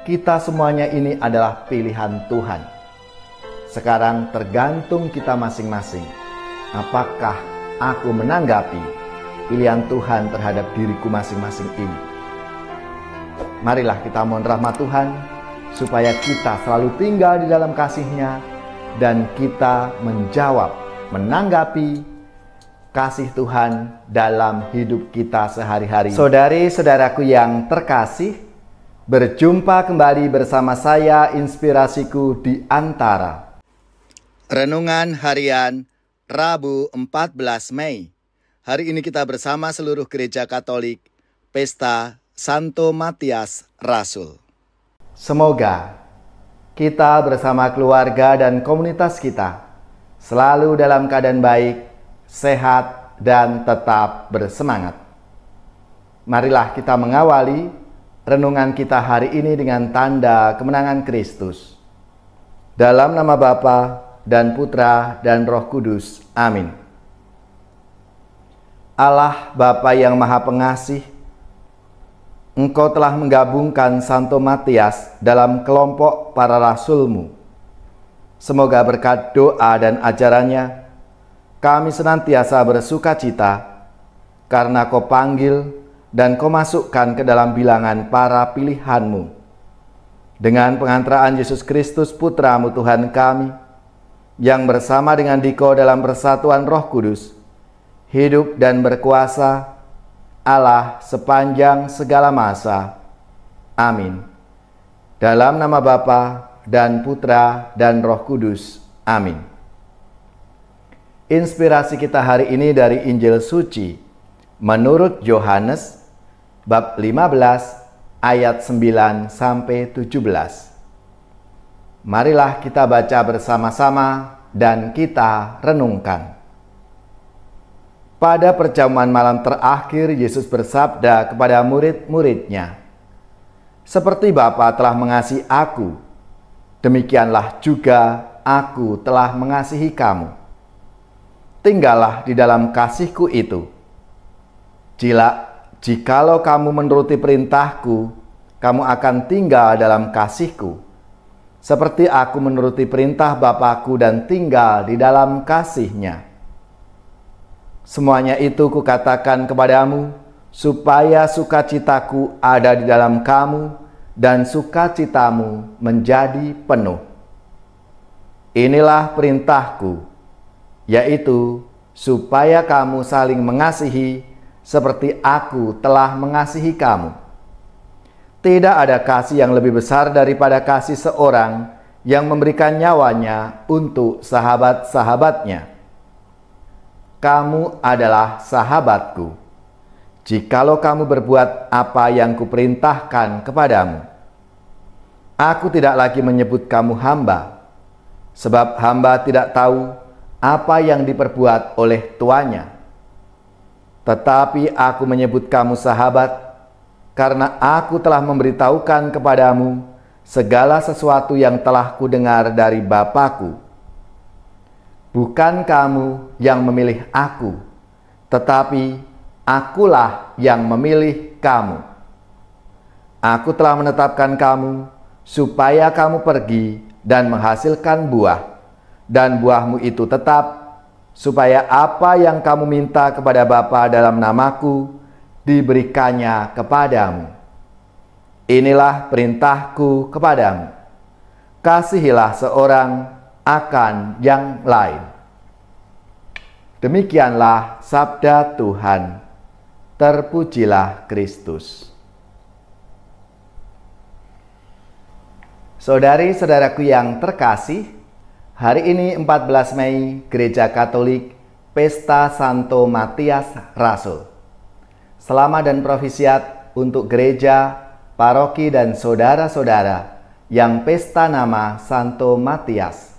Kita semuanya ini adalah pilihan Tuhan. Sekarang tergantung kita masing-masing. Apakah aku menanggapi pilihan Tuhan terhadap diriku masing-masing ini? Marilah kita mohon rahmat Tuhan, supaya kita selalu tinggal di dalam kasih-Nya, dan kita menjawab, menanggapi kasih Tuhan dalam hidup kita sehari-hari. Saudari-saudaraku yang terkasih, berjumpa kembali bersama saya, Inspirasiku di Antara. Renungan Harian Rabu 14 Mei. Hari ini kita bersama seluruh Gereja Katolik Pesta Santo Matias Rasul. Semoga kita bersama keluarga dan komunitas kita selalu dalam keadaan baik, sehat, dan tetap bersemangat. Marilah kita mengawali renungan kita hari ini dengan tanda kemenangan Kristus. Dalam nama Bapa dan Putra dan Roh Kudus. Amin. Allah Bapa yang Maha Pengasih, Engkau telah menggabungkan Santo Matias dalam kelompok para rasul-Mu. Semoga berkat doa dan ajarannya, kami senantiasa bersuka cita, karena Kau panggil dan Kau masukkan ke dalam bilangan para pilihan-Mu. Dengan pengantaraan Yesus Kristus Putra-Mu Tuhan kami, yang bersama dengan Dikau dalam persatuan Roh Kudus, hidup dan berkuasa Allah sepanjang segala masa. Amin. Dalam nama Bapa dan Putra dan Roh Kudus. Amin. Inspirasi kita hari ini dari Injil Suci menurut Yohanes bab 15 ayat 9 sampai 17. Marilah kita baca bersama-sama dan kita renungkan. Pada perjamuan malam terakhir, Yesus bersabda kepada murid-murid-Nya, "Seperti Bapa telah mengasihi aku, demikianlah juga aku telah mengasihi kamu. Tinggallah di dalam kasih-Ku itu. Jikalau kamu menuruti perintah-Ku, kamu akan tinggal dalam kasih-Ku, seperti aku menuruti perintah Bapa-Ku dan tinggal di dalam kasih-Nya. Semuanya itu Kukatakan kepadamu, supaya sukacitaku ada di dalam kamu, dan sukacitamu menjadi penuh. Inilah perintahku, yaitu supaya kamu saling mengasihi, seperti aku telah mengasihi kamu. Tidak ada kasih yang lebih besar daripada kasih seorang yang memberikan nyawanya untuk sahabat-sahabatnya. Kamu adalah sahabatku, jikalau kamu berbuat apa yang Kuperintahkan kepadamu. Aku tidak lagi menyebut kamu hamba, sebab hamba tidak tahu apa yang diperbuat oleh tuannya. Tetapi aku menyebut kamu sahabat, karena aku telah memberitahukan kepadamu segala sesuatu yang telah Kudengar dari Bapa-Ku. Bukan kamu yang memilih aku, tetapi akulah yang memilih kamu. Aku telah menetapkan kamu, supaya kamu pergi dan menghasilkan buah, dan buahmu itu tetap, supaya apa yang kamu minta kepada Bapa dalam namaku, diberikannya kepadamu. Inilah perintahku kepadamu, kasihilah seorang akan yang lain." Demikianlah sabda Tuhan. Terpujilah Kristus. Saudari-saudaraku yang terkasih, hari ini 14 Mei, Gereja Katolik Pesta Santo Matias Rasul. Selamat dan profisiat untuk gereja, paroki, dan saudara-saudara yang pesta nama Santo Matias.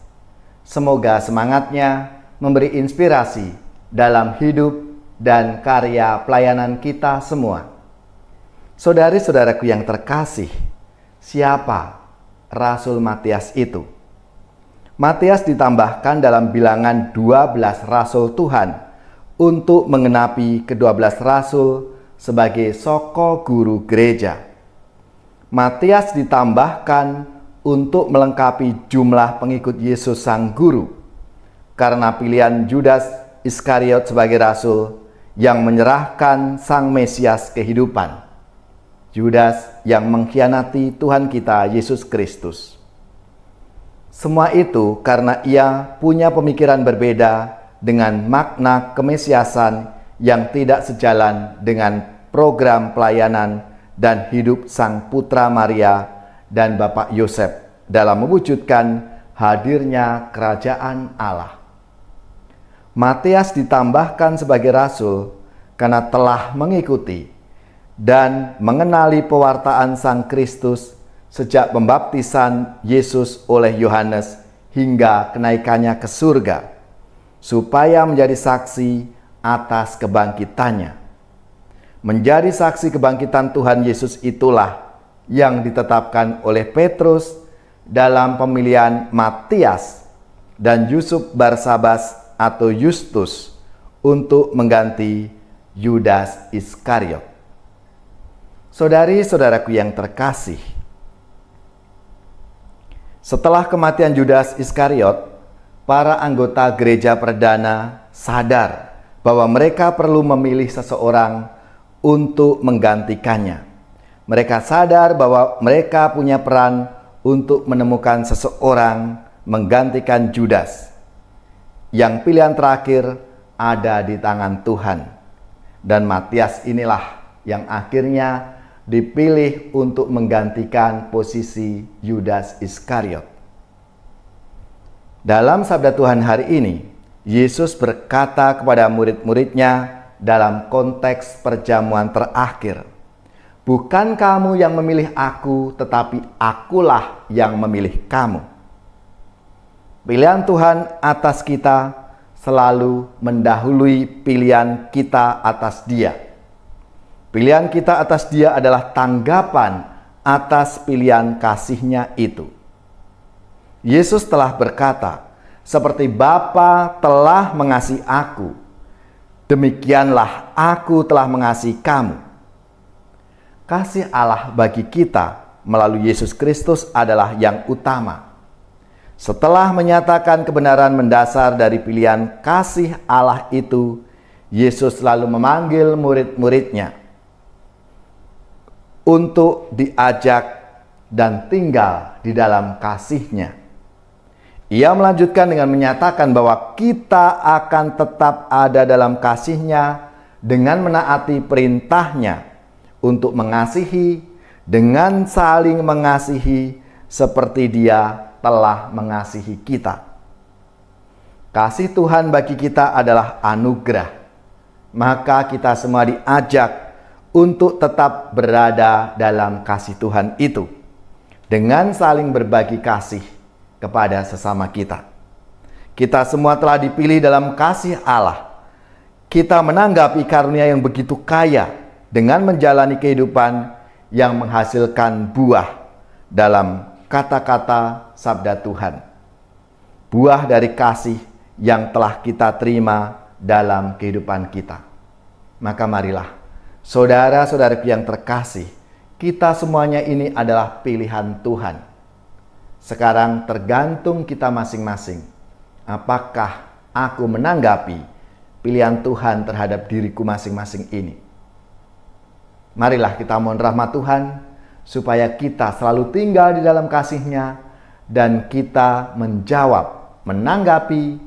Semoga semangatnya memberi inspirasi dalam hidup dan karya pelayanan kita semua. Saudari-saudaraku yang terkasih, siapa Rasul Matias itu? Matias ditambahkan dalam bilangan 12 Rasul Tuhan untuk mengenapi ke-12 Rasul sebagai soko guru gereja. Matias ditambahkan untuk melengkapi jumlah pengikut Yesus Sang Guru, karena pilihan Judas Iskariot sebagai rasul yang menyerahkan Sang Mesias kehidupan. Judas yang mengkhianati Tuhan kita Yesus Kristus. Semua itu karena ia punya pemikiran berbeda dengan makna kemesiasan yang tidak sejalan dengan program pelayanan dan hidup Sang Putra Maria dan Bapak Yosef dalam mewujudkan hadirnya kerajaan Allah. Matias ditambahkan sebagai rasul karena telah mengikuti dan mengenali pewartaan Sang Kristus sejak pembaptisan Yesus oleh Yohanes hingga kenaikannya ke surga, supaya menjadi saksi atas kebangkitannya. Menjadi saksi kebangkitan Tuhan Yesus itulah yang ditetapkan oleh Petrus dalam pemilihan Matias dan Yusuf Barsabas atau Justus untuk mengganti Yudas Iskariot. Saudari-saudaraku yang terkasih, setelah kematian Yudas Iskariot, para anggota gereja perdana sadar bahwa mereka perlu memilih seseorang untuk menggantikannya. Mereka sadar bahwa mereka punya peran untuk menemukan seseorang menggantikan Judas. Yang pilihan terakhir ada di tangan Tuhan. Dan Matias inilah yang akhirnya dipilih untuk menggantikan posisi Yudas Iskariot. Dalam sabda Tuhan hari ini, Yesus berkata kepada murid-muridnya dalam konteks perjamuan terakhir, "Bukan kamu yang memilih aku, tetapi akulah yang memilih kamu." Pilihan Tuhan atas kita selalu mendahului pilihan kita atas Dia. Pilihan kita atas Dia adalah tanggapan atas pilihan kasih-Nya itu. Yesus telah berkata, "Seperti Bapa telah mengasihi aku, demikianlah aku telah mengasihi kamu." Kasih Allah bagi kita melalui Yesus Kristus adalah yang utama. Setelah menyatakan kebenaran mendasar dari pilihan kasih Allah itu, Yesus lalu memanggil murid-muridnya untuk diajak dan tinggal di dalam kasih-Nya. Ia melanjutkan dengan menyatakan bahwa kita akan tetap ada dalam kasih-Nya dengan menaati perintah-Nya untuk mengasihi dengan saling mengasihi seperti Dia telah mengasihi kita. Kasih Tuhan bagi kita adalah anugerah. Maka kita semua diajak untuk tetap berada dalam kasih Tuhan itu dengan saling berbagi kasih kepada sesama kita. Kita semua telah dipilih dalam kasih Allah. Kita menanggapi karunia yang begitu kaya dengan menjalani kehidupan yang menghasilkan buah dalam kata-kata sabda Tuhan. Buah dari kasih yang telah kita terima dalam kehidupan kita. Maka marilah, saudara-saudaraku yang terkasih, kita semuanya ini adalah pilihan Tuhan. Sekarang tergantung kita masing-masing. Apakah aku menanggapi pilihan Tuhan terhadap diriku masing-masing ini? Marilah kita mohon rahmat Tuhan, supaya kita selalu tinggal di dalam kasih-Nya dan kita menjawab, menanggapi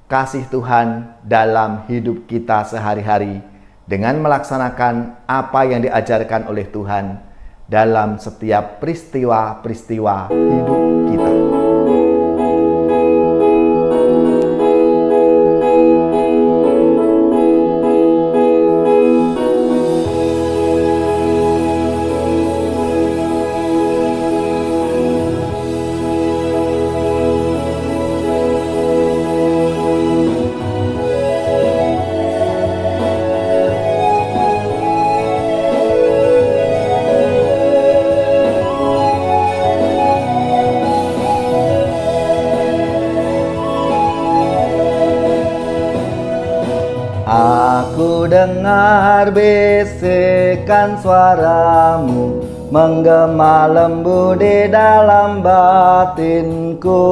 kasih Tuhan dalam hidup kita sehari-hari dengan melaksanakan apa yang diajarkan oleh Tuhan dalam setiap peristiwa-peristiwa hidup kita. Aku dengar bisikan suaramu, menggema lembu di dalam batinku.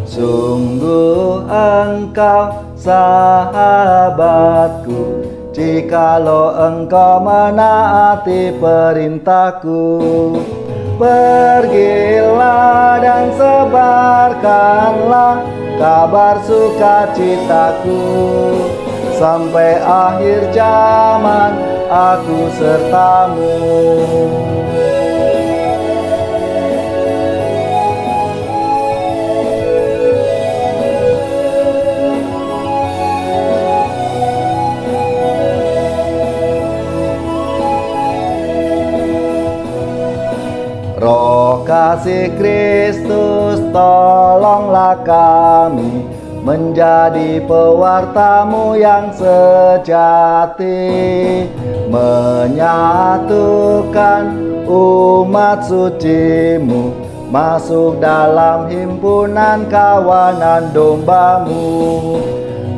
Sungguh engkau sahabatku, jikalau engkau menaati perintahku. Pergilah dan sebarkanlah kabar sukacitaku, sampai akhir zaman aku sertamu. Roh kasih Kristus, tolonglah kami menjadi pewartamu yang sejati, menyatukan umat sucimu masuk dalam himpunan kawanan dombamu.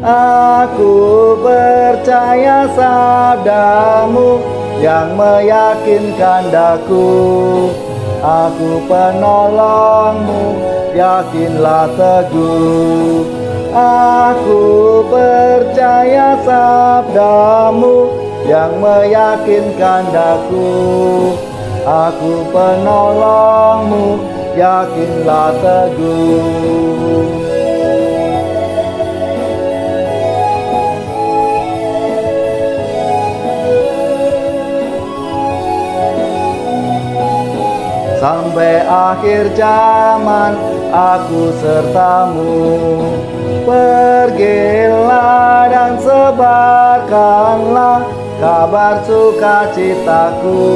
Aku percaya sabdamu yang meyakinkan daku. Aku penolongmu, yakinlah teguh. Aku percaya sabdamu yang meyakinkan daku. Aku penolongmu, yakinlah teguh. Sampai akhir zaman aku sertamu. Pergilah dan sebarkanlah kabar sukacitaku,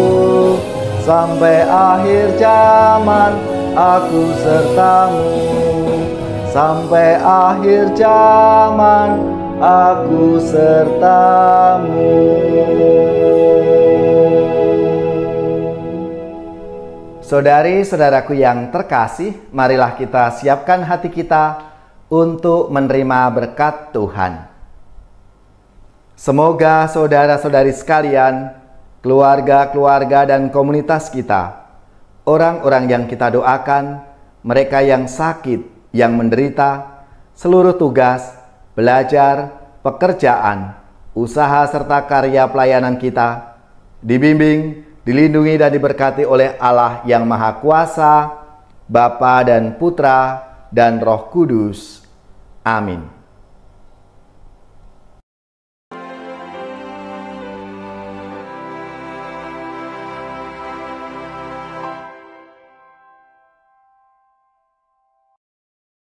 sampai akhir zaman aku sertamu. Sampai akhir zaman aku sertamu. Saudari-saudaraku yang terkasih, marilah kita siapkan hati kita untuk menerima berkat Tuhan. Semoga saudara-saudari sekalian, keluarga-keluarga dan komunitas kita, orang-orang yang kita doakan, mereka yang sakit, yang menderita, seluruh tugas, belajar, pekerjaan, usaha serta karya pelayanan kita, dibimbing, dilindungi dan diberkati oleh Allah yang Maha Kuasa, Bapa dan Putra dan Roh Kudus. Amin.